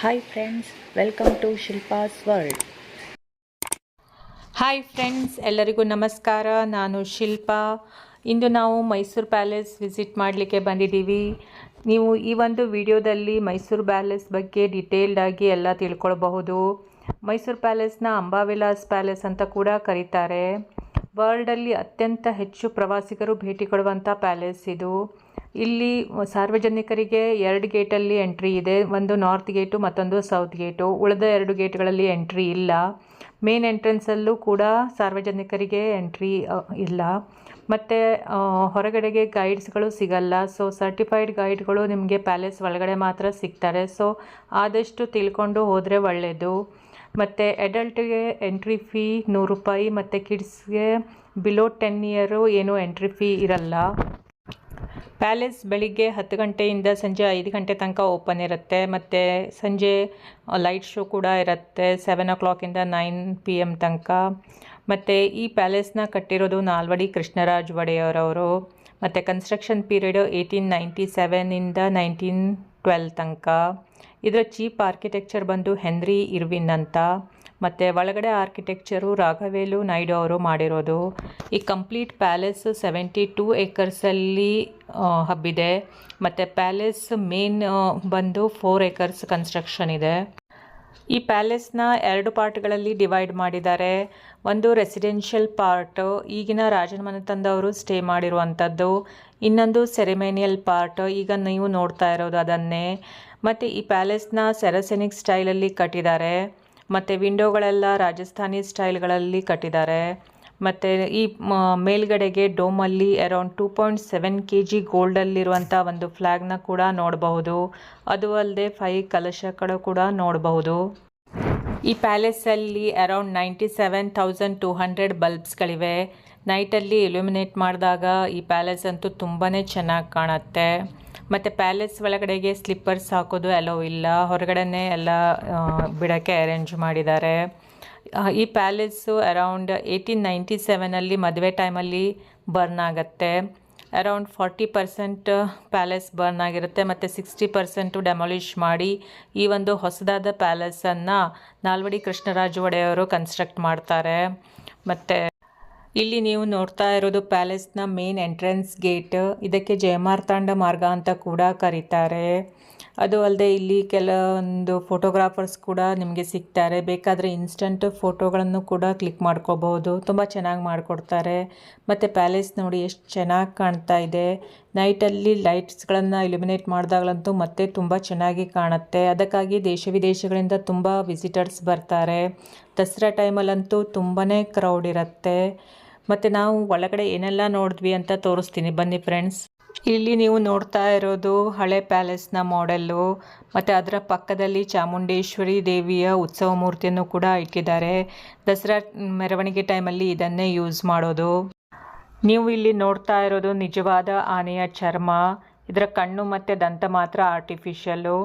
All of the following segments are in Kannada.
Hi friends, welcome to Shilpa's world. Hi friends, ಎಲ್ಲರಿಗೂ ನಮಸ್ಕಾರ. ನಾನು ಶಿಲ್ಪಾ. ಇಂದು ನಾವು ಮೈಸೂರು ಪ್ಯಾಲೇಸ್ ವಿಸಿಟ್ ಮಾಡಲಿಕ್ಕೆ ಬಂದಿದ್ದೀವಿ. ನೀವು ಈ ಒಂದು ವಿಡಿಯೋದಲ್ಲಿ ಮೈಸೂರು ಪ್ಯಾಲೇಸ್ ಬಗ್ಗೆ ಡೀಟೇಲ್ಡಾಗಿ ಎಲ್ಲ ತಿಳ್ಕೊಳ್ಬಹುದು. ಮೈಸೂರು ಪ್ಯಾಲೇಸ್ನ ಅಂಬಾವಿಲಾಸ್ ಪ್ಯಾಲೇಸ್ ಅಂತ ಕೂಡ ಕರೀತಾರೆ. ವರ್ಲ್ಡಲ್ಲಿ ಅತ್ಯಂತ ಹೆಚ್ಚು ಪ್ರವಾಸಿಗರು ಭೇಟಿ ಕೊಡುವಂಥ ಪ್ಯಾಲೇಸ್ ಇದು. ಇಲ್ಲಿ ಸಾರ್ವಜನಿಕರಿಗೆ 2 ಗೇಟಲ್ಲಿ ಎಂಟ್ರಿ ಇದೆ. ಒಂದು ನಾರ್ತ್ ಗೇಟು, ಮತ್ತೊಂದು ಸೌತ್ ಗೇಟು. ಉಳಿದ 2 ಗೇಟ್ಗಳಲ್ಲಿ ಎಂಟ್ರಿ ಇಲ್ಲ. ಮೇನ್ ಎಂಟ್ರೆನ್ಸಲ್ಲೂ ಕೂಡ ಸಾರ್ವಜನಿಕರಿಗೆ ಎಂಟ್ರಿ ಇಲ್ಲ. ಮತ್ತು ಹೊರಗಡೆಗೆ ಗೈಡ್ಸ್ಗಳು ಸಿಗಲ್ಲ. ಸೊ ಸರ್ಟಿಫೈಡ್ ಗೈಡ್ಗಳು ನಿಮಗೆ ಪ್ಯಾಲೇಸ್ ಒಳಗಡೆ ಮಾತ್ರ ಸಿಗ್ತಾರೆ. ಸೊ ಆದಷ್ಟು ತಿಳ್ಕೊಂಡು ಹೋದರೆ ಒಳ್ಳೆಯದು. ಮತ್ತು ಅಡಲ್ಟ್ಗೆ ಎಂಟ್ರಿ ಫೀ 100 ರೂಪಾಯಿ, ಮತ್ತು ಕಿಡ್ಸ್ಗೆ ಬಿಲೋ 10 ಇಯರು ಏನೂ ಎಂಟ್ರಿ ಫೀ ಇರಲ್ಲ. ಪ್ಯಾಲೇಸ್ ಬೆಳಿಗ್ಗೆ 10 ಗಂಟೆಯಿಂದ ಸಂಜೆ 5 ಗಂಟೆ ತನಕ ಓಪನ್ ಇರುತ್ತೆ. ಮತ್ತು ಸಂಜೆ ಲೈಟ್ ಶೋ ಕೂಡ ಇರುತ್ತೆ 7 o'clock-ಇಂದ 9 PM ತನಕ. ಮತ್ತು ಈ ಪ್ಯಾಲೇಸ್ನ ಕಟ್ಟಿರೋದು ನಾಲ್ವಡಿ ಕೃಷ್ಣರಾಜ ಒಡೆಯರವರು. ಮತ್ತು ಕನ್ಸ್ಟ್ರಕ್ಷನ್ ಪೀರಿಯಡು 1897ಇಂದ 1912 ತನಕ. ಇದರ ಚೀಫ್ ಆರ್ಕಿಟೆಕ್ಚರ್ ಬಂದು ಹೆನ್ರಿ ಇರ್ವಿನ್ ಅಂತ. ಮತ್ತು ಒಳಗಡೆ ಆರ್ಕಿಟೆಕ್ಚರು ರಾಘವೇಲು ನಾಯ್ಡು ಅವರು ಮಾಡಿರೋದು. ಈ ಕಂಪ್ಲೀಟ್ ಪ್ಯಾಲೇಸ್ 72 acres ಹಬ್ಬಿದೆ. ಮತ್ತು ಪ್ಯಾಲೇಸ್ ಮೇನ್ ಬಂದು 4 acres ಕನ್ಸ್ಟ್ರಕ್ಷನ್ ಇದೆ. ಈ ಪ್ಯಾಲೇಸ್ನ 2 ಪಾರ್ಟ್ಗಳಲ್ಲಿ ಡಿವೈಡ್ ಮಾಡಿದ್ದಾರೆ. ಒಂದು ರೆಸಿಡೆನ್ಷಿಯಲ್ ಪಾರ್ಟ್, ಈಗಿನ ರಾಜಮನೆತನದವರು ಸ್ಟೇ ಮಾಡಿರುವಂಥದ್ದು. ಇನ್ನೊಂದು ಸೆರೆಮೇನಿಯಲ್ ಪಾರ್ಟ್, ಈಗ ನೀವು ನೋಡ್ತಾ ಇರೋದು ಅದನ್ನೇ. ಮತ್ತು ಈ ಪ್ಯಾಲೇಸ್ನ ಸೆರಸೆನಿಕ್ ಸ್ಟೈಲಲ್ಲಿ ಕಟ್ಟಿದ್ದಾರೆ. ಮತ್ತು ವಿಂಡೋಗಳೆಲ್ಲ ರಾಜಸ್ಥಾನಿ ಸ್ಟೈಲ್ಗಳಲ್ಲಿ ಕಟ್ಟಿದ್ದಾರೆ. ಮತ್ತು ಈ ಮೇಲ್ಗಡೆಗೆ ಡೋಮಲ್ಲಿ ಅರೌಂಡ್ 2.7 kg ಗೋಲ್ಡಲ್ಲಿರುವಂಥ ಒಂದು ಫ್ಲ್ಯಾಗ್ನ ಕೂಡ ನೋಡಬಹುದು. ಅದು ಅಲ್ಲದೆ 5 ಕಲಶಗಳು ಕೂಡ ನೋಡಬಹುದು. ಈ ಪ್ಯಾಲೇಸಲ್ಲಿ ಅರೌಂಡ್ 97,200 ಬಲ್ಬ್ಸ್ಗಳಿವೆ. ನೈಟಲ್ಲಿ ಇಲ್ಯುಮಿನೇಟ್ ಮಾಡಿದಾಗ ಈ ಪ್ಯಾಲೇಸ್ ಅಂತೂ ತುಂಬಾ ಚೆನ್ನಾಗಿ ಕಾಣುತ್ತೆ. ಮತ್ತು ಪ್ಯಾಲೇಸ್ ಒಳಗಡೆಗೆ ಸ್ಲಿಪ್ಪರ್ಸ್ ಹಾಕೋದು ಅಲೋ ಇಲ್ಲ. ಹೊರಗಡೆನೇ ಎಲ್ಲ ಬಿಡೋಕ್ಕೆ ಅರೇಂಜ್ ಮಾಡಿದ್ದಾರೆ. ಈ ಪ್ಯಾಲೇಸು ಅರೌಂಡ್ 1897 ಮದುವೆ ಟೈಮಲ್ಲಿ ಬರ್ನ್ ಆಗುತ್ತೆ. ಅರೌಂಡ್ 40% ಪ್ಯಾಲೇಸ್ ಬರ್ನ್ ಆಗಿರುತ್ತೆ. ಮತ್ತು 60% ಡೆಮಾಲಿಷ್ ಮಾಡಿ ಈ ಒಂದು ಹೊಸದಾದ ಪ್ಯಾಲೇಸನ್ನು ನಾಲ್ವಡಿ ಕೃಷ್ಣರಾಜ ಒಡೆಯವರು ಕನ್ಸ್ಟ್ರಕ್ಟ್ ಮಾಡ್ತಾರೆ. ಮತ್ತು ಇಲ್ಲಿ ನೀವು ನೋಡ್ತಾ ಇರೋದು ಪ್ಯಾಲೇಸ್ನ ಮೇನ್ ಎಂಟ್ರೆನ್ಸ್ ಗೇಟ್. ಇದಕ್ಕೆ ಜಯಮಾರ್ತಾಂಡ ಮಾರ್ಗ ಅಂತ ಕೂಡ ಕರೀತಾರೆ. ಅದು ಅಲ್ಲದೆ ಇಲ್ಲಿ ಕೆಲವೊಂದು ಫೋಟೋಗ್ರಾಫರ್ಸ್ ಕೂಡ ನಿಮಗೆ ಸಿಗ್ತಾರೆ. ಬೇಕಾದರೆ ಇನ್ಸ್ಟಂಟ್ ಫೋಟೋಗಳನ್ನು ಕೂಡ ಕ್ಲಿಕ್ ಮಾಡ್ಕೋಬಹುದು. ತುಂಬ ಚೆನ್ನಾಗಿ ಮಾಡಿಕೊಡ್ತಾರೆ. ಮತ್ತು ಪ್ಯಾಲೇಸ್ ನೋಡಿ ಎಷ್ಟು ಚೆನ್ನಾಗಿ ಕಾಣ್ತಾ ಇದೆ. ನೈಟಲ್ಲಿ ಲೈಟ್ಸ್ಗಳನ್ನು ಇಲ್ಯುಮಿನೇಟ್ ಮಾಡಿದಾಗಲಂತೂ ಮತ್ತೆ ತುಂಬ ಚೆನ್ನಾಗಿ ಕಾಣುತ್ತೆ. ಅದಕ್ಕಾಗಿ ದೇಶ ವಿದೇಶಗಳಿಂದ ತುಂಬ ವಿಸಿಟರ್ಸ್ ಬರ್ತಾರೆ. ದಸರಾ ಟೈಮಲ್ಲಂತೂ ತುಂಬಾ ಕ್ರೌಡ್ ಇರುತ್ತೆ. ಮತ್ತು ನಾವು ಒಳಗಡೆ ಏನೆಲ್ಲ ನೋಡಿದ್ವಿ ಅಂತ ತೋರಿಸ್ತೀನಿ ಬನ್ನಿ ಫ್ರೆಂಡ್ಸ್. ಇಲ್ಲಿ ನೀವು ನೋಡ್ತಾ ಇರೋದು ಹಳೆ ಪ್ಯಾಲೇಸ್ನ ಮಾಡೆಲ್ಲು. ಮತ್ತು ಅದರ ಪಕ್ಕದಲ್ಲಿ ಚಾಮುಂಡೇಶ್ವರಿ ದೇವಿಯ ಉತ್ಸವ ಮೂರ್ತಿಯನ್ನು ಕೂಡ ಇಟ್ಟಿದ್ದಾರೆ. ದಸರಾ ಮೆರವಣಿಗೆ ಟೈಮಲ್ಲಿ ಇದನ್ನೇ ಯೂಸ್ ಮಾಡೋದು. ನೀವು ಇಲ್ಲಿ ನೋಡ್ತಾ ಇರೋದು ನಿಜವಾದ ಆನೆಯ ಚರ್ಮ. ಇದರ ಕಣ್ಣು ಮತ್ತು ದಂತ ಮಾತ್ರ ಆರ್ಟಿಫಿಷಿಯಲ್ಲು.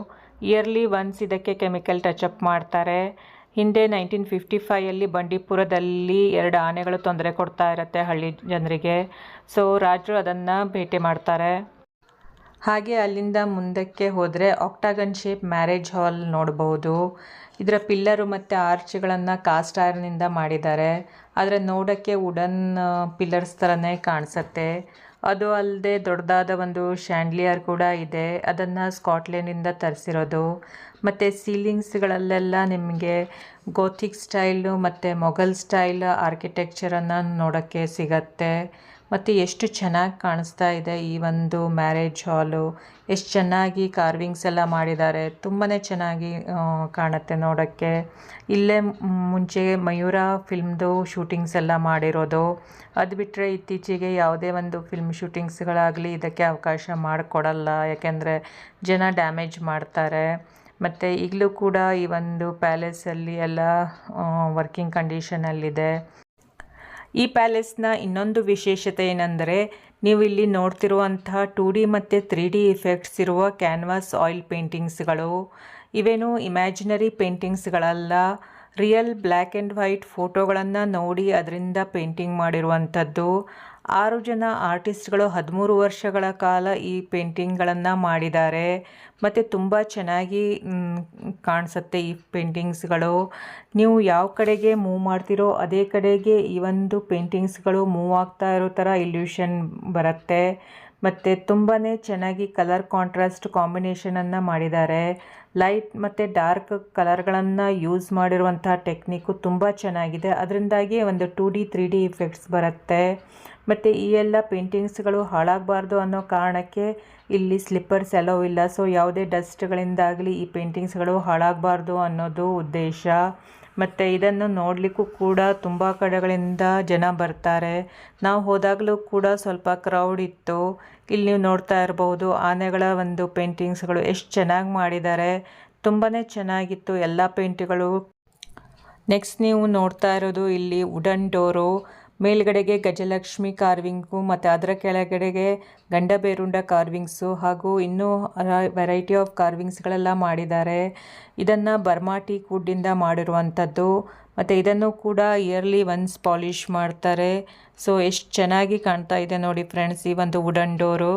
ಇಯರ್ಲಿ ಒನ್ಸ್ ಇದಕ್ಕೆ ಕೆಮಿಕಲ್ ಟಚಪ್ ಮಾಡ್ತಾರೆ. ಹಿಂದೆ 1955 ಬಂಡೀಪುರದಲ್ಲಿ 2 ಆನೆಗಳು ತೊಂದರೆ ಕೊಡ್ತಾ ಇರುತ್ತೆ ಹಳ್ಳಿ ಜನರಿಗೆ. ಸೊ ರಾಜರು ಅದನ್ನು ಭೇಟಿ ಮಾಡ್ತಾರೆ. ಹಾಗೆ ಅಲ್ಲಿಂದ ಮುಂದಕ್ಕೆ ಹೋದರೆ ಆಕ್ಟಾಗನ್ ಶೇಪ್ ಮ್ಯಾರೇಜ್ ಹಾಲ್ ನೋಡಬಹುದು. ಇದರ ಪಿಲ್ಲರು ಮತ್ತು ಆರ್ಚ್ಗಳನ್ನು ಕಾಸ್ಟ್ ಐರನ್ನಿಂದ ಮಾಡಿದ್ದಾರೆ. ಆದರೆ ನೋಡೋಕ್ಕೆ ವುಡನ್ ಪಿಲ್ಲರ್ಸ್ ಥರನೇ ಕಾಣಿಸುತ್ತೆ. ಅದು ಅಲ್ಲದೆ ದೊಡ್ಡದಾದ ಒಂದು ಶ್ಯಾಂಡ್ಲಿಯರ್ ಕೂಡ ಇದೆ. ಅದನ್ನು ಸ್ಕಾಟ್ಲೆಂಡಿಂದ ತರಿಸಿರೋದು. ಮತ್ತು ಸೀಲಿಂಗ್ಸ್ಗಳಲ್ಲೆಲ್ಲ ನಿಮಗೆ ಗೋಥಿಕ್ ಸ್ಟೈಲು ಮತ್ತು ಮೊಘಲ್ ಸ್ಟೈಲ್ ಆರ್ಕಿಟೆಕ್ಚರನ್ನು ನೋಡೋಕ್ಕೆ ಸಿಗತ್ತೆ. ಮತ್ತು ಎಷ್ಟು ಚೆನ್ನಾಗಿ ಕಾಣಿಸ್ತಾ ಇದೆ ಈ ಒಂದು ಮ್ಯಾರೇಜ್ ಹಾಲು. ಎಷ್ಟು ಚೆನ್ನಾಗಿ ಕಾರ್ವಿಂಗ್ಸ್ ಎಲ್ಲ ಮಾಡಿದ್ದಾರೆ. ತುಂಬಾ ಚೆನ್ನಾಗಿ ಕಾಣುತ್ತೆ ನೋಡೋಕ್ಕೆ. ಇಲ್ಲೇ ಮುಂಚೆ ಮಯೂರ ಫಿಲ್ಮ್ದು ಶೂಟಿಂಗ್ಸ್ ಎಲ್ಲ ಮಾಡಿರೋದು. ಅದು ಬಿಟ್ಟರೆ ಇತ್ತೀಚೆಗೆ ಯಾವುದೇ ಒಂದು ಫಿಲ್ಮ್ ಶೂಟಿಂಗ್ಸ್ಗಳಾಗಲಿ ಇದಕ್ಕೆ ಅವಕಾಶ ಮಾಡಿಕೊಡಲ್ಲ. ಯಾಕೆಂದರೆ ಜನ ಡ್ಯಾಮೇಜ್ ಮಾಡ್ತಾರೆ. ಮತ್ತು ಈಗಲೂ ಕೂಡ ಈ ಒಂದು ಪ್ಯಾಲೇಸಲ್ಲಿ ಎಲ್ಲ ವರ್ಕಿಂಗ್ ಕಂಡೀಷನಲ್ಲಿದೆ. ಈ ಪ್ಯಾಲೇಸ್ನ ಇನ್ನೊಂದು ವಿಶೇಷತೆ ಏನೆಂದರೆ, ನೀವು ಇಲ್ಲಿ ನೋಡ್ತಿರುವಂತಹ 2D ಮತ್ತು 3D ಇಫೆಕ್ಟ್ಸ್ ಇರುವ ಕ್ಯಾನ್ವಾಸ್ ಆಯಿಲ್ ಪೇಂಟಿಂಗ್ಸ್ಗಳು. ಇವೇನು ಇಮ್ಯಾಜಿನರಿ ಪೇಂಟಿಂಗ್ಸ್ಗಳಲ್ಲ. ರಿಯಲ್ ಬ್ಲ್ಯಾಕ್ ಆ್ಯಂಡ್ ವೈಟ್ ಫೋಟೋಗಳನ್ನು ನೋಡಿ ಅದರಿಂದ ಪೇಂಟಿಂಗ್ ಮಾಡಿರುವಂಥದ್ದು. 6 ಜನ ಆರ್ಟಿಸ್ಟ್ಗಳು 13 ವರ್ಷಗಳ ಕಾಲ ಈ ಪೇಂಟಿಂಗ್ಗಳನ್ನು ಮಾಡಿದ್ದಾರೆ ಮತ್ತು ತುಂಬ ಚೆನ್ನಾಗಿ ಕಾಣಿಸುತ್ತೆ ಈ ಪೇಂಟಿಂಗ್ಸ್ಗಳು. ನೀವು ಯಾವ ಕಡೆಗೆ ಮೂವ್ ಮಾಡ್ತೀರೋ ಅದೇ ಕಡೆಗೆ ಈ ಒಂದು ಪೇಂಟಿಂಗ್ಸ್ಗಳು ಮೂವ್ ಆಗ್ತಾ ಇರೋ ಥರ ಇಲ್ಯೂಷನ್ ಬರುತ್ತೆ. ಮತ್ತು ತುಂಬಾ ಚೆನ್ನಾಗಿ ಕಲರ್ ಕಾಂಟ್ರಾಸ್ಟ್ ಕಾಂಬಿನೇಷನನ್ನು ಮಾಡಿದ್ದಾರೆ. ಲೈಟ್ ಮತ್ತು ಡಾರ್ಕ್ ಕಲರ್ಗಳನ್ನು ಯೂಸ್ ಮಾಡಿರುವಂಥ ಟೆಕ್ನಿಕ್ಕು ತುಂಬ ಚೆನ್ನಾಗಿದೆ. ಅದರಿಂದಾಗಿ ಒಂದು 2D 3D ಇಫೆಕ್ಟ್ಸ್ ಬರುತ್ತೆ. ಮತ್ತು ಈ ಎಲ್ಲ ಪೇಂಟಿಂಗ್ಸ್ಗಳು ಹಾಳಾಗಬಾರ್ದು ಅನ್ನೋ ಕಾರಣಕ್ಕೆ ಇಲ್ಲಿ ಸ್ಲಿಪ್ಪರ್ಸ್ ಎಲ್ಲೋ ಇಲ್ಲ. ಸೊ ಯಾವುದೇ ಡಸ್ಟ್ಗಳಿಂದಾಗಲಿ ಈ ಪೇಂಟಿಂಗ್ಸ್ಗಳು ಹಾಳಾಗಬಾರ್ದು ಅನ್ನೋದು ಉದ್ದೇಶ. ಮತ್ತು ಇದನ್ನು ನೋಡಲಿಕ್ಕೂ ಕೂಡ ತುಂಬ ಕಡೆಗಳಿಂದ ಜನ ಬರ್ತಾರೆ. ನಾವು ಹೋದಾಗಲೂ ಕೂಡ ಸ್ವಲ್ಪ ಕ್ರೌಡ್ ಇತ್ತು. ಇಲ್ಲಿ ನೀವು ನೋಡ್ತಾ ಇರ್ಬೋದು ಆನೆಗಳ ಒಂದು ಪೇಂಟಿಂಗ್ಸ್ಗಳು ಎಷ್ಟು ಚೆನ್ನಾಗಿ ಮಾಡಿದ್ದಾರೆ. ತುಂಬಾ ಚೆನ್ನಾಗಿತ್ತು ಎಲ್ಲ ಪೇಂಟ್ಗಳು. ನೆಕ್ಸ್ಟ್ ನೀವು ನೋಡ್ತಾ ಇರೋದು ಇಲ್ಲಿ ವುಡನ್ ಡೋರು. ಮೇಲ್ಗಡೆಗೆ ಗಜಲಕ್ಷ್ಮಿ ಕಾರ್ವಿಂಗು ಮತ್ತು ಅದರ ಕೆಳಗಡೆಗೆ ಗಂಡಬೇರುಂಡ ಕಾರ್ವಿಂಗ್ಸು ಹಾಗೂ ಇನ್ನೂ ವೆರೈಟಿ ಆಫ್ ಕಾರ್ವಿಂಗ್ಸ್ಗಳೆಲ್ಲ ಮಾಡಿದ್ದಾರೆ. ಇದನ್ನು ಬರ್ಮಾ ಟೀಕ್ ವುಡ್ಡಿಂದ ಮಾಡಿರುವಂಥದ್ದು ಮತ್ತು ಇದನ್ನು ಕೂಡ ಇಯರ್ಲಿ ಒನ್ಸ್ ಪಾಲಿಷ್ ಮಾಡ್ತಾರೆ. ಸೊ ಎಷ್ಟು ಚೆನ್ನಾಗಿ ಕಾಣ್ತಾ ಇದೆ ನೋಡಿ ಫ್ರೆಂಡ್ಸ್ ಈ ಒಂದು ವುಡನ್ ಡೋರು.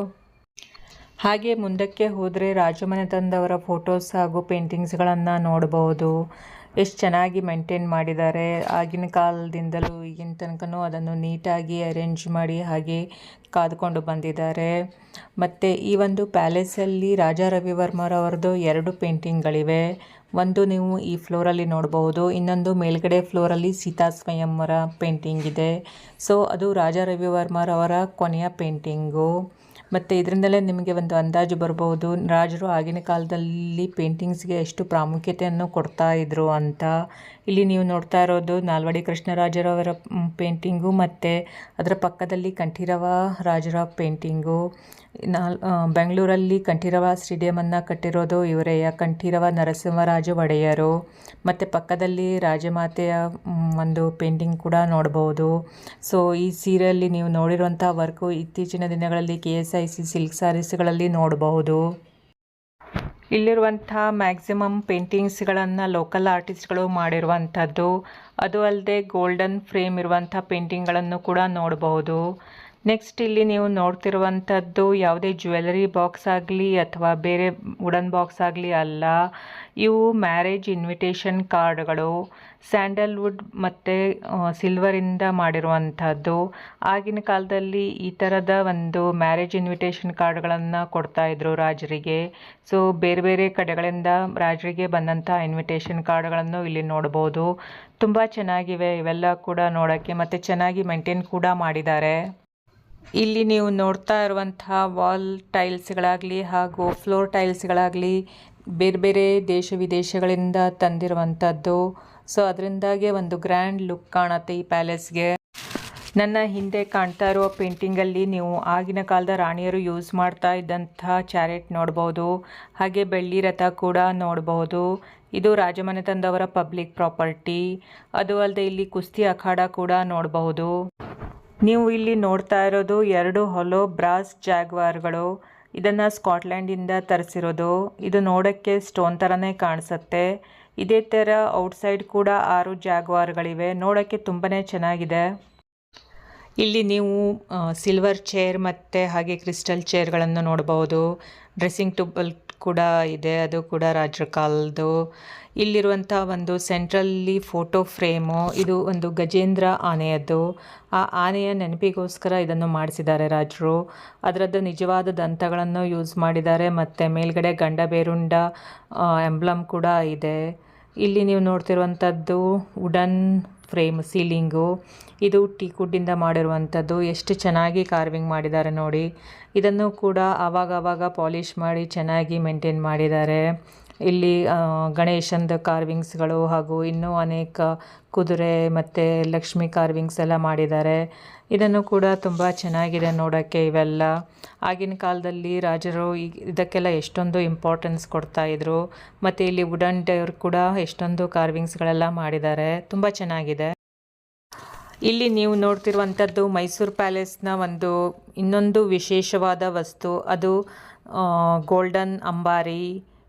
ಹಾಗೆ ಮುಂದಕ್ಕೆ ಹೋದರೆ ರಾಜಮನೆತನದವರ ಫೋಟೋಸ್ ಹಾಗೂ ಪೇಂಟಿಂಗ್ಸ್ಗಳನ್ನು ನೋಡಬಹುದು. ಎಷ್ಟು ಚೆನ್ನಾಗಿ ಮೇಂಟೈನ್ ಮಾಡಿದ್ದಾರೆ. ಆಗಿನ ಕಾಲದಿಂದಲೂ ಈಗಿನ ತನಕನೂ ಅದನ್ನು ನೀಟಾಗಿ ಅರೇಂಜ್ ಮಾಡಿ ಹಾಗೆ ಕಾದುಕೊಂಡು ಬಂದಿದ್ದಾರೆ. ಮತ್ತು ಈ ಒಂದು ಪ್ಯಾಲೇಸಲ್ಲಿ ರಾಜಾ ರವಿವರ್ಮರವರದ್ದು 2 ಪೇಂಟಿಂಗ್ಗಳಿವೆ. ಒಂದು ನೀವು ಈ ಫ್ಲೋರಲ್ಲಿ ನೋಡಬಹುದು, ಇನ್ನೊಂದು ಮೇಲ್ಗಡೆ ಫ್ಲೋರಲ್ಲಿ ಸೀತಾ ಸ್ವಯಂವರ ಪೇಂಟಿಂಗ್ ಇದೆ. ಸೊ ಅದು ರಾಜಾ ರವಿವರ್ಮರವರ ಕೊನೆಯ ಪೇಂಟಿಂಗು. ಮತ್ತು ಇದರಿಂದಲೇ ನಿಮಗೆ ಒಂದು ಅಂದಾಜು ಬರ್ಬೋದು ರಾಜರು ಆಗಿನ ಕಾಲದಲ್ಲಿ ಪೇಂಟಿಂಗ್ಸ್ಗೆ ಎಷ್ಟು ಪ್ರಾಮುಖ್ಯತೆಯನ್ನು ಕೊಡ್ತಾ ಇದ್ರು ಅಂತ. ಇಲ್ಲಿ ನೀವು ನೋಡ್ತಾ ಇರೋದು ನಾಲ್ವಡಿ ಕೃಷ್ಣರಾಜರವರ ಪೇಂಟಿಂಗು ಮತ್ತು ಅದರ ಪಕ್ಕದಲ್ಲಿ ಕಂಠೀರವ ರಾಜರ ಪೇಂಟಿಂಗು. ಬೆಂಗಳೂರಲ್ಲಿ ಕಂಠೀರವ ಸ್ಟೇಡಿಯಮನ್ನು ಕಟ್ಟಿರೋದು ಇವರೇ, ಕಂಠೀರವ ನರಸಿಂಹರಾಜ ಒಡೆಯರು. ಮತ್ತು ಪಕ್ಕದಲ್ಲಿ ರಾಜಮಾತೆಯ ಒಂದು ಪೇಂಟಿಂಗ್ ಕೂಡ ನೋಡ್ಬೋದು. ಸೊ ಈ ಸೀರೆಯಲ್ಲಿ ನೀವು ನೋಡಿರುವಂಥ ವರ್ಕು ಇತ್ತೀಚಿನ ದಿನಗಳಲ್ಲಿ KSIC ಸಿಲ್ಕ್ ಸ್ಯಾರೀಸ್ಗಳಲ್ಲಿ ನೋಡಬಹುದು. ಇಲ್ಲಿರುವಂಥ ಮ್ಯಾಕ್ಸಿಮಮ್ ಪೇಂಟಿಂಗ್ಸ್ಗಳನ್ನು ಲೋಕಲ್ ಆರ್ಟಿಸ್ಟ್ಗಳು ಮಾಡಿರುವಂಥದ್ದು. ಅದು ಅಲ್ಲದೆ ಗೋಲ್ಡನ್ ಫ್ರೇಮ್ ಇರುವಂಥ ಪೇಂಟಿಂಗ್ಗಳನ್ನು ಕೂಡ ನೋಡಬಹುದು. ನೆಕ್ಸ್ಟ್ ಇಲ್ಲಿ ನೀವು ನೋಡ್ತಿರುವಂಥದ್ದು ಯಾವುದೇ ಜ್ಯುವೆಲರಿ ಬಾಕ್ಸ್ ಆಗಲಿ ಅಥವಾ ಬೇರೆ ವುಡನ್ ಬಾಕ್ಸ್ ಆಗಲಿ ಅಲ್ಲ. ಇವು ಮ್ಯಾರೇಜ್ ಇನ್ವಿಟೇಷನ್ ಕಾರ್ಡ್ಗಳು. ಸ್ಯಾಂಡಲ್ವುಡ್ ಮತ್ತು ಸಿಲ್ವರಿಂದ ಮಾಡಿರುವಂಥದ್ದು. ಆಗಿನ ಕಾಲದಲ್ಲಿ ಈ ಥರದ ಒಂದು ಮ್ಯಾರೇಜ್ ಇನ್ವಿಟೇಷನ್ ಕಾರ್ಡ್ಗಳನ್ನು ಕೊಡ್ತಾಯಿದ್ರು ರಾಜರಿಗೆ. ಸೊ ಬೇರೆ ಬೇರೆ ಕಡೆಗಳಿಂದ ರಾಜರಿಗೆ ಬಂದಂಥ ಇನ್ವಿಟೇಷನ್ ಕಾರ್ಡ್ಗಳನ್ನು ಇಲ್ಲಿ ನೋಡ್ಬೋದು. ತುಂಬ ಚೆನ್ನಾಗಿವೆ ಇವೆಲ್ಲ ಕೂಡ ನೋಡೋಕ್ಕೆ, ಮತ್ತು ಚೆನ್ನಾಗಿ ಮೇಂಟೈನ್ ಕೂಡ ಮಾಡಿದ್ದಾರೆ. ಇಲ್ಲಿ ನೀವು ನೋಡ್ತಾ ಇರುವಂತಹ ವಾಲ್ ಟೈಲ್ಸ್ಗಳಾಗಲಿ ಹಾಗೂ ಫ್ಲೋರ್ ಟೈಲ್ಸ್ಗಳಾಗಲಿ ಬೇರೆ ಬೇರೆ ದೇಶ ವಿದೇಶಗಳಿಂದ ತಂದಿರುವಂಥದ್ದು. ಸೊ ಅದರಿಂದಾಗೆ ಒಂದು ಗ್ರ್ಯಾಂಡ್ ಲುಕ್ ಕಾಣುತ್ತೆ ಈ ಪ್ಯಾಲೇಸ್ಗೆ. ನನ್ನ ಹಿಂದೆ ಕಾಣ್ತಾ ಇರುವ ಪೇಂಟಿಂಗಲ್ಲಿ ನೀವು ಆಗಿನ ಕಾಲದ ರಾಣಿಯರು ಯೂಸ್ ಮಾಡ್ತಾ ಇದ್ದಂತಹ ಚಾರೆಟ್ ನೋಡ್ಬೋದು. ಹಾಗೆ ಬೆಳ್ಳಿ ರಥ ಕೂಡ ನೋಡಬಹುದು. ಇದು ರಾಜಮನೆತನದವರ ಪಬ್ಲಿಕ್ ಪ್ರಾಪರ್ಟಿ. ಅದು ಅಲ್ಲದೆ ಇಲ್ಲಿ ಕುಸ್ತಿ ಅಖಾಡ ಕೂಡ ನೋಡಬಹುದು. ನೀವು ಇಲ್ಲಿ ನೋಡ್ತಾ ಇರೋದು 2 ಹೊಲೋ ಬ್ರಾಸ್ ಜಾಗ್ವಾರ್ಗಳು. ಇದನ್ನು ಸ್ಕಾಟ್ಲ್ಯಾಂಡಿಂದ ತರಿಸಿರೋದು. ಇದು ನೋಡೋಕ್ಕೆ ಸ್ಟೋನ್ ಥರನೇ ಕಾಣಿಸುತ್ತೆ. ಇದೇ ಥರ ಔಟ್ಸೈಡ್ ಕೂಡ 6 ಜಾಗ್ವಾರ್ಗಳಿವೆ. ನೋಡೋಕ್ಕೆ ತುಂಬಾ ಚೆನ್ನಾಗಿದೆ. ಇಲ್ಲಿ ನೀವು ಸಿಲ್ವರ್ ಚೇರ್ ಮತ್ತು ಹಾಗೆ ಕ್ರಿಸ್ಟಲ್ ಚೇರ್ಗಳನ್ನು ನೋಡಬಹುದು. ಡ್ರೆಸ್ಸಿಂಗ್ ಟೇಬಲ್ ಕೂಡ ಇದೆ, ಅದು ಕೂಡ ರಾಜರ ಕಾಲದ್ದು. ಇಲ್ಲಿರುವಂಥ ಒಂದು ಸೆಂಟ್ರಲ್ಲಿ ಫೋಟೋ ಫ್ರೇಮು, ಇದು ಒಂದು ಗಜೇಂದ್ರ ಆನೆಯದ್ದು. ಆ ಆನೆಯ ನೆನಪಿಗೋಸ್ಕರ ಇದನ್ನು ಮಾಡಿಸಿದ್ದಾರೆ ರಾಜರು. ಅದರದ್ದು ನಿಜವಾದ ದಂತಗಳನ್ನು ಯೂಸ್ ಮಾಡಿದ್ದಾರೆ ಮತ್ತು ಮೇಲ್ಗಡೆ ಗಂಡಬೇರುಂಡ ಎಂಬ್ಲಮ್ ಕೂಡ ಇದೆ. ಇಲ್ಲಿ ನೀವು ನೋಡ್ತಿರುವಂಥದ್ದು ವುಡನ್ ಫ್ರೇಮ್ ಸೀಲಿಂಗು. ಇದು ಟೀಕ್ವುಡ್ಡಿಂದ ಮಾಡಿರುವಂಥದ್ದು. ಎಷ್ಟು ಚೆನ್ನಾಗಿ ಕಾರ್ವಿಂಗ್ ಮಾಡಿದ್ದಾರೆ ನೋಡಿ. ಇದನ್ನು ಕೂಡ ಆವಾಗ ಪಾಲಿಷ್ ಮಾಡಿ ಚೆನ್ನಾಗಿ ಮೇಂಟೈನ್ ಮಾಡಿದ್ದಾರೆ. ಇಲ್ಲಿ ಗಣೇಶಂದು ಕಾರ್ವಿಂಗ್ಸ್ಗಳು ಹಾಗೂ ಇನ್ನೂ ಅನೇಕ ಕುದುರೆ ಮತ್ತು ಲಕ್ಷ್ಮಿ ಕಾರ್ವಿಂಗ್ಸ್ ಎಲ್ಲ ಮಾಡಿದ್ದಾರೆ. ಇದನ್ನು ಕೂಡ ತುಂಬ ಚೆನ್ನಾಗಿದೆ ನೋಡೋಕ್ಕೆ. ಇವೆಲ್ಲ ಆಗಿನ ಕಾಲದಲ್ಲಿ ರಾಜರು ಇದಕ್ಕೆಲ್ಲ ಎಷ್ಟೊಂದು ಇಂಪಾರ್ಟೆನ್ಸ್ ಕೊಡ್ತಾಯಿದ್ರು. ಮತ್ತು ಇಲ್ಲಿ ವುಡನ್ ಡೋರ್ ಕೂಡ ಎಷ್ಟೊಂದು ಕಾರ್ವಿಂಗ್ಸ್ಗಳೆಲ್ಲ ಮಾಡಿದ್ದಾರೆ. ತುಂಬ ಚೆನ್ನಾಗಿದೆ. ಇಲ್ಲಿ ನೀವು ನೋಡ್ತಿರುವಂಥದ್ದು ಮೈಸೂರು ಪ್ಯಾಲೇಸ್ನ ಒಂದು ಇನ್ನೊಂದು ವಿಶೇಷವಾದ ವಸ್ತು. ಅದು ಗೋಲ್ಡನ್ ಅಂಬಾರಿ.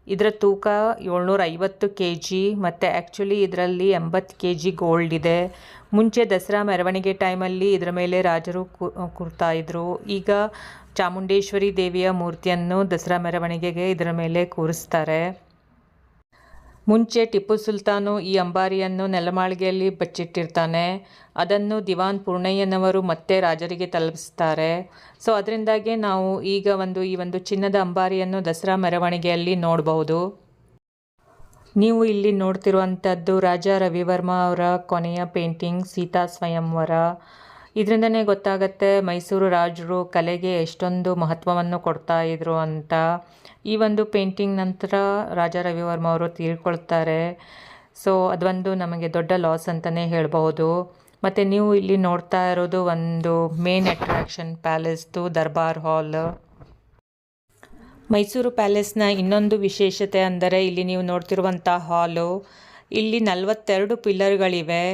ಇದರ ತೂಕ 750 kg ಮತ್ತು ಆ್ಯಕ್ಚುಲಿ ಇದರಲ್ಲಿ 80 kg ಗೋಲ್ಡ್ ಇದೆ. ಮುಂಚೆ ದಸರಾ ಮೆರವಣಿಗೆ ಟೈಮಲ್ಲಿ ಇದರ ಮೇಲೆ ರಾಜರು ಕೂರ್ತಾ ಇದ್ರು. ಈಗ ಚಾಮುಂಡೇಶ್ವರಿ ದೇವಿಯ ಮೂರ್ತಿಯನ್ನು ದಸರಾ ಮೆರವಣಿಗೆಗೆ ಇದರ ಮೇಲೆ ಕೂರಿಸ್ತಾರೆ. ಮುಂಚೆ ಟಿಪ್ಪು ಸುಲ್ತಾನು ಈ ಅಂಬಾರಿಯನ್ನು ನೆಲಮಾಳಿಗೆಯಲ್ಲಿ ಬಚ್ಚಿಟ್ಟಿರ್ತಾನೆ. ಅದನ್ನು ದಿವಾನ್ ಪೂರ್ಣಯ್ಯನವರು ಮತ್ತೆ ರಾಜರಿಗೆ ತಲುಪಿಸ್ತಾರೆ. ಸೊ ಅದರಿಂದಾಗಿ ನಾವು ಈಗ ಈ ಒಂದು ಚಿನ್ನದ ಅಂಬಾರಿಯನ್ನು ದಸರಾ ಮೆರವಣಿಗೆಯಲ್ಲಿ ನೋಡಬಹುದು. ನೀವು ಇಲ್ಲಿ ನೋಡ್ತಿರುವಂಥದ್ದು ರಾಜ ರವಿವರ್ಮ ಅವರ ಕೊನೆಯ ಪೇಂಟಿಂಗ್ ಸೀತಾ ಸ್ವಯಂವರ. ಇದರಿಂದನೇ ಗೊತ್ತಾಗತ್ತೆ ಮೈಸೂರು ರಾಜರು ಕಲೆಗೆ ಎಷ್ಟೊಂದು ಮಹತ್ವವನ್ನು ಕೊಡ್ತಾ ಇದ್ರು ಅಂತ. ಈ ಒಂದು ಪೇಂಟಿಂಗ್ ನಂತರ ರಾಜ ರವಿವರ್ಮ ಅವರು ತೀರ್ಕೊಳ್ತಾರೆ. ಸೊ ಅದೊಂದು ನಮಗೆ ದೊಡ್ಡ ಲಾಸ್ ಅಂತಲೇ ಹೇಳ್ಬೋದು. ಮತ್ತು ನೀವು ಇಲ್ಲಿ ನೋಡ್ತಾ ಇರೋದು ಒಂದು ಮೇನ್ ಅಟ್ರಾಕ್ಷನ್ ಪ್ಯಾಲೇಸ್ದು ದರ್ಬಾರ್ ಹಾಲ್. ಮೈಸೂರು ಪ್ಯಾಲೇಸ್ನ ಇನ್ನೊಂದು ವಿಶೇಷತೆ ಅಂದರೆ ಇಲ್ಲಿ ನೀವು ನೋಡ್ತಿರುವಂಥ ಹಾಲು. ಇಲ್ಲಿ 42 ಪಿಲ್ಲರ್ಗಳಿವೆ.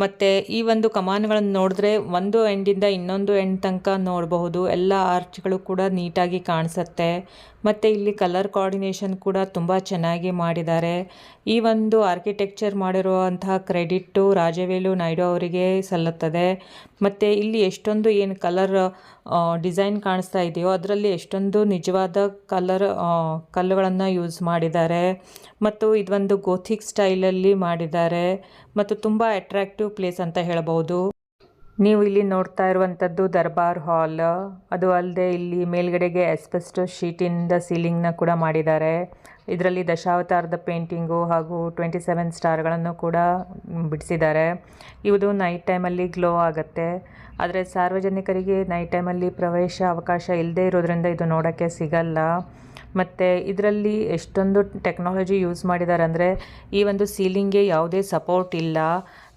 ಮತ್ತು ಈ ಒಂದು ಕಮಾನುಗಳನ್ನು ನೋಡಿದ್ರೆ ಒಂದು ಎಂಡಿಂದ ಇನ್ನೊಂದು ಎಂಡ್ ತನಕ ನೋಡಬಹುದು. ಎಲ್ಲ ಆರ್ಚ್ಗಳು ಕೂಡ ನೀಟಾಗಿ ಕಾಣಿಸುತ್ತೆ. ಮತ್ತು ಇಲ್ಲಿ ಕಲರ್ ಕೋಆರ್ಡಿನೇಷನ್ ಕೂಡ ತುಂಬ ಚೆನ್ನಾಗಿ ಮಾಡಿದ್ದಾರೆ. ಈ ಒಂದು ಆರ್ಕಿಟೆಕ್ಚರ್ ಮಾಡಿರುವಂತಹ ಕ್ರೆಡಿಟ್ಟು ರಾಜವೇಲು ನಾಯ್ಡು ಅವರಿಗೆ ಸಲ್ಲುತ್ತದೆ. ಮತ್ತು ಇಲ್ಲಿ ಎಷ್ಟೊಂದು ಏನು ಕಲರ್ ಡಿಸೈನ್ ಕಾಣಿಸ್ತಾ ಇದೆಯೋ ಅದರಲ್ಲಿ ಎಷ್ಟೊಂದು ನಿಜವಾದ ಕಲ್ಲುಗಳನ್ನು ಯೂಸ್ ಮಾಡಿದ್ದಾರೆ. ಮತ್ತು ಇದೊಂದು ಗೋಥಿಕ್ ಸ್ಟೈಲಲ್ಲಿ ಮಾಡಿದ್ದಾರೆ ಮತ್ತು ತುಂಬ ಅಟ್ರಾಕ್ಟಿವ್ ಪ್ಲೇಸ್ ಅಂತ ಹೇಳ್ಬೋದು. ನೀವು ಇಲ್ಲಿ ನೋಡ್ತಾ ಇರುವಂಥದ್ದು ದರ್ಬಾರ್ ಹಾಲ್. ಅದು ಅಲ್ಲದೆ ಇಲ್ಲಿ ಮೇಲ್ಗಡೆಗೆ ಎಸ್ಬೆಸ್ಟೋಸ್ ಶೀಟಿಂದ ಸೀಲಿಂಗ್ನ ಕೂಡ ಮಾಡಿದ್ದಾರೆ. ಇದರಲ್ಲಿ ದಶಾವತಾರದ ಪೇಂಟಿಂಗು ಹಾಗೂ 27 ಸ್ಟಾರ್ಗಳನ್ನು ಕೂಡ ಬಿಡಿಸಿದ್ದಾರೆ. ಇದು ನೈಟ್ ಟೈಮಲ್ಲಿ ಗ್ಲೋ ಆಗುತ್ತೆ. ಆದರೆ ಸಾರ್ವಜನಿಕರಿಗೆ ನೈಟ್ ಟೈಮಲ್ಲಿ ಪ್ರವೇಶ ಅವಕಾಶ ಇಲ್ಲದೆ ಇರೋದ್ರಿಂದ ಇದು ನೋಡೋಕ್ಕೆ ಸಿಗಲ್ಲ. ಮತ್ತು ಇದರಲ್ಲಿ ಎಷ್ಟೊಂದು ಟೆಕ್ನಾಲಜಿ ಯೂಸ್ ಮಾಡಿದ್ದಾರೆ ಅಂದರೆ ಈ ಒಂದು ಸೀಲಿಂಗ್ಗೆ ಯಾವುದೇ ಸಪೋರ್ಟ್ ಇಲ್ಲ.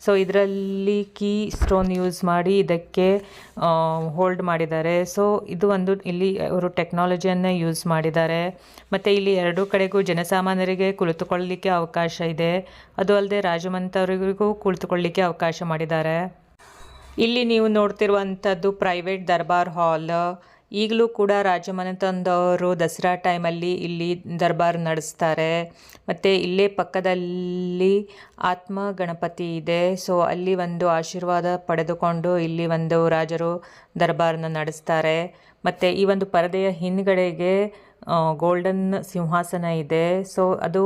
ಸೊ ಇದರಲ್ಲಿ ಕೀ ಸ್ಟೋನ್ ಯೂಸ್ ಮಾಡಿ ಇದಕ್ಕೆ ಹೋಲ್ಡ್ ಮಾಡಿದ್ದಾರೆ. ಸೊ ಇದು ಒಂದು ಇಲ್ಲಿ ಅವರು ಟೆಕ್ನಾಲಜಿಯನ್ನು ಯೂಸ್ ಮಾಡಿದ್ದಾರೆ. ಮತ್ತು ಇಲ್ಲಿ ಎರಡೂ ಕಡೆಗೂ ಜನಸಾಮಾನ್ಯರಿಗೆ ಕುಳಿತುಕೊಳ್ಳಲಿಕ್ಕೆ ಅವಕಾಶ ಇದೆ. ಅದು ಅಲ್ಲದೆ ರಾಜಮನೆತವರಿಗೂ ಕುಳಿತುಕೊಳ್ಳಲಿಕ್ಕೆ ಅವಕಾಶ ಮಾಡಿದ್ದಾರೆ. ಇಲ್ಲಿ ನೀವು ನೋಡ್ತಿರುವಂಥದ್ದು ಪ್ರೈವೇಟ್ ದರ್ಬಾರ್ ಹಾಲ್. ಈಗಲೂ ಕೂಡ ರಾಜಮನೆತನದವರು ದಸರಾ ಟೈಮಲ್ಲಿ ಇಲ್ಲಿ ದರ್ಬಾರ್ ನಡೆಸ್ತಾರೆ. ಮತ್ತು ಇಲ್ಲೇ ಪಕ್ಕದಲ್ಲಿ ಆತ್ಮ ಗಣಪತಿ ಇದೆ. ಸೊ ಅಲ್ಲಿ ಒಂದು ಆಶೀರ್ವಾದ ಪಡೆದುಕೊಂಡು ಇಲ್ಲಿ ಒಂದು ರಾಜರು ದರ್ಬಾರನ್ನ ನಡೆಸ್ತಾರೆ. ಮತ್ತು ಈ ಒಂದು ಪರದೆಯ ಹಿಂದ್ಗಡೆಗೆ ಗೋಲ್ಡನ್ ಸಿಂಹಾಸನ ಇದೆ. ಸೊ ಅದು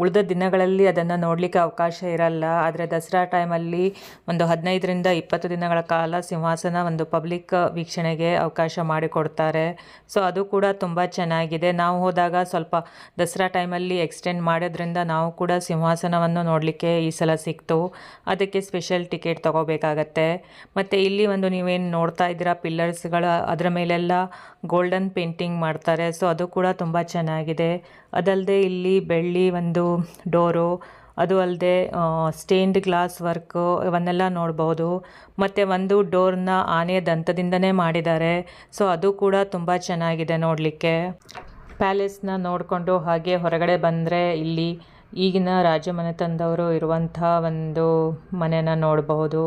ಉಳಿದ ದಿನಗಳಲ್ಲಿ ಅದನ್ನು ನೋಡಲಿಕ್ಕೆ ಅವಕಾಶ ಇರಲ್ಲ. ಆದರೆ ದಸರಾ ಟೈಮಲ್ಲಿ ಒಂದು 15ರಿಂದ 20 ದಿನಗಳ ಕಾಲ ಸಿಂಹಾಸನ ಒಂದು ಪಬ್ಲಿಕ್ ವೀಕ್ಷಣೆಗೆ ಅವಕಾಶ ಮಾಡಿಕೊಡ್ತಾರೆ. ಸೊ ಅದು ಕೂಡ ತುಂಬ ಚೆನ್ನಾಗಿದೆ. ನಾವು ಹೋದಾಗ ಸ್ವಲ್ಪ ದಸರಾ ಟೈಮಲ್ಲಿ ಎಕ್ಸ್ಟೆಂಡ್ ಮಾಡೋದ್ರಿಂದ ನಾವು ಕೂಡ ಸಿಂಹಾಸನವನ್ನು ನೋಡಲಿಕ್ಕೆ ಈ ಸಲ ಸಿಕ್ತು. ಅದಕ್ಕೆ ಸ್ಪೆಷಲ್ ಟಿಕೆಟ್ ತೊಗೋಬೇಕಾಗತ್ತೆ. ಮತ್ತು ಇಲ್ಲಿ ಒಂದು ನೀವೇನು ನೋಡ್ತಾ ಇದ್ದೀರಾ ಪಿಲ್ಲರ್ಸ್ಗಳ ಅದರ ಮೇಲೆಲ್ಲ ಗೋಲ್ಡನ್ ಪೇಂಟಿಂಗ್ ಮಾಡ್ತಾರೆ. ಸೊ ಅದು ಕೂಡ ತುಂಬ ಚೆನ್ನಾಗಿದೆ. ಅದಲ್ಲದೆ ಇಲ್ಲಿ ಬೆಳ್ಳಿ ಒಂದು ಡೋರು, ಅದು ಅಲ್ಲದೆ ಸ್ಟೇನ್ಡ್ ಗ್ಲಾಸ್ ವರ್ಕು ಇವನ್ನೆಲ್ಲ ನೋಡ್ಬೋದು. ಮತ್ತು ಒಂದು ಡೋರ್ನ ಆನೆಯ ದಂತದಿಂದನೇ ಮಾಡಿದ್ದಾರೆ. ಸೊ ಅದು ಕೂಡ ತುಂಬ ಚೆನ್ನಾಗಿದೆ ನೋಡಲಿಕ್ಕೆ. ಪ್ಯಾಲೇಸ್ನ ನೋಡಿಕೊಂಡು ಹಾಗೆ ಹೊರಗಡೆ ಬಂದರೆ ಇಲ್ಲಿ ಈಗಿನ ರಾಜಮನೆತನದವರು ಇರುವಂಥ ಒಂದು ಮನೆನ ನೋಡಬಹುದು.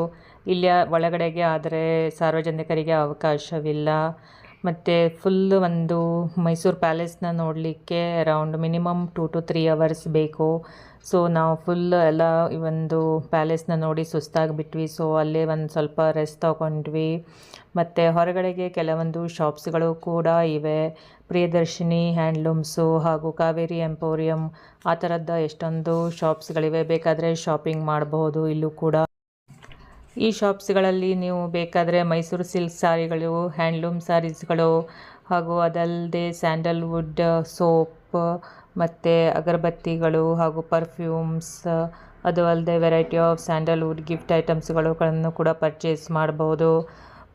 ಇಲ್ಲಿ ಒಳಗಡೆಗೆ ಆದರೆ ಸಾರ್ವಜನಿಕರಿಗೆ ಅವಕಾಶವಿಲ್ಲ. ಮತ್ತು ಫುಲ್ಲು ಒಂದು ಮೈಸೂರು ಪ್ಯಾಲೇಸ್ನ ನೋಡಲಿಕ್ಕೆ ಅರೌಂಡ್ ಮಿನಿಮಮ್ 2 to 3 hours ಬೇಕು. ಸೊ ನಾವು ಫುಲ್ ಎಲ್ಲ ಈ ಒಂದು ಪ್ಯಾಲೇಸ್ನ ನೋಡಿ ಸುಸ್ತಾಗಿಬಿಟ್ವಿ. ಸೊ ಅಲ್ಲೇ ಒಂದು ಸ್ವಲ್ಪ ರೆಸ್ಟ್ ತೊಗೊಂಡ್ವಿ. ಮತ್ತು ಹೊರಗಡೆಗೆ ಕೆಲವೊಂದು ಶಾಪ್ಸ್ಗಳು ಕೂಡ ಇವೆ. ಪ್ರಿಯದರ್ಶಿನಿ ಹ್ಯಾಂಡ್ಲೂಮ್ಸು ಹಾಗೂ ಕಾವೇರಿ ಎಂಪೋರಿಯಂ ಆ ಥರದ ಎಷ್ಟೊಂದು ಶಾಪ್ಸ್ಗಳಿವೆ. ಬೇಕಾದರೆ ಶಾಪಿಂಗ್ ಮಾಡಬಹುದು ಇಲ್ಲೂ ಕೂಡ. ಈ ಶಾಪ್ಸ್ಗಳಲ್ಲಿ ನೀವು ಬೇಕಾದರೆ ಮೈಸೂರು ಸಿಲ್ಕ್ ಸಾರಿಗಳು, ಹ್ಯಾಂಡ್ಲೂಮ್ ಸ್ಯಾರೀಸ್ಗಳು ಹಾಗೂ ಅದಲ್ಲದೆ ಸ್ಯಾಂಡಲ್ವುಡ್ ಸೋಪ್ ಮತ್ತು ಅಗರಬತ್ತಿಗಳು ಹಾಗೂ ಪರ್ಫ್ಯೂಮ್ಸ್, ಅದು ಅಲ್ಲದೆ ವೆರೈಟಿ ಆಫ್ ಸ್ಯಾಂಡಲ್ವುಡ್ ಗಿಫ್ಟ್ ಐಟಮ್ಸ್ಗಳನ್ನು ಕೂಡ ಪರ್ಚೇಸ್ ಮಾಡ್ಬೋದು.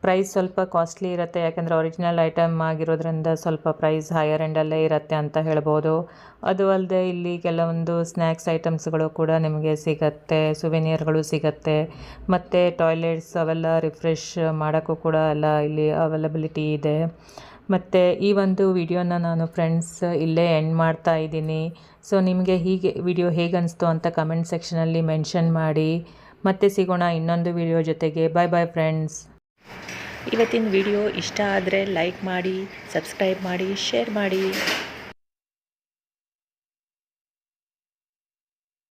ಪ್ರೈಸ್ ಸ್ವಲ್ಪ ಕಾಸ್ಟ್ಲಿ ಇರುತ್ತೆ, ಯಾಕೆಂದರೆ ಒರಿಜಿನಲ್ ಐಟಮ್ ಆಗಿರೋದ್ರಿಂದ ಸ್ವಲ್ಪ ಪ್ರೈಸ್ ಹೈಯರ್ ಎಂಡಲ್ಲೇ ಇರುತ್ತೆ ಅಂತ ಹೇಳ್ಬೋದು. ಅದು ಅಲ್ಲದೆ ಇಲ್ಲಿ ಕೆಲವೊಂದು ಸ್ನ್ಯಾಕ್ಸ್ ಐಟಮ್ಸ್ಗಳು ಕೂಡ ನಿಮಗೆ ಸಿಗತ್ತೆ, ಸುವೆನಿಯರ್ಗಳು ಸಿಗತ್ತೆ. ಮತ್ತು ಟಾಯ್ಲೆಟ್ಸ್ ಅವೆಲ್ಲ ರಿಫ್ರೆಶ್ ಮಾಡೋಕ್ಕೂ ಕೂಡ ಎಲ್ಲ ಇಲ್ಲಿ ಅವೈಲಬಿಲಿಟಿ ಇದೆ. ಮತ್ತು ಈ ಒಂದು ವಿಡಿಯೋನ ನಾನು ಫ್ರೆಂಡ್ಸ್ ಇಲ್ಲೇ ಎಂಡ್ ಮಾಡ್ತಾ ಇದ್ದೀನಿ. ಸೊ ನಿಮಗೆ ವಿಡಿಯೋ ಹೇಗೆ ಅನಿಸ್ತು ಅಂತ ಕಮೆಂಟ್ ಸೆಕ್ಷನಲ್ಲಿ ಮೆನ್ಷನ್ ಮಾಡಿ. ಮತ್ತೆ ಸಿಗೋಣ ಇನ್ನೊಂದು ವಿಡಿಯೋ ಜೊತೆಗೆ. Bye friends. ಇವತ್ತಿನ ವಿಡಿಯೋ ಇಷ್ಟ ಆದರೆ ಲೈಕ್ ಮಾಡಿ, ಸಬ್ಸ್ಕ್ರೈಬ್ ಮಾಡಿ, ಶೇರ್ ಮಾಡಿ.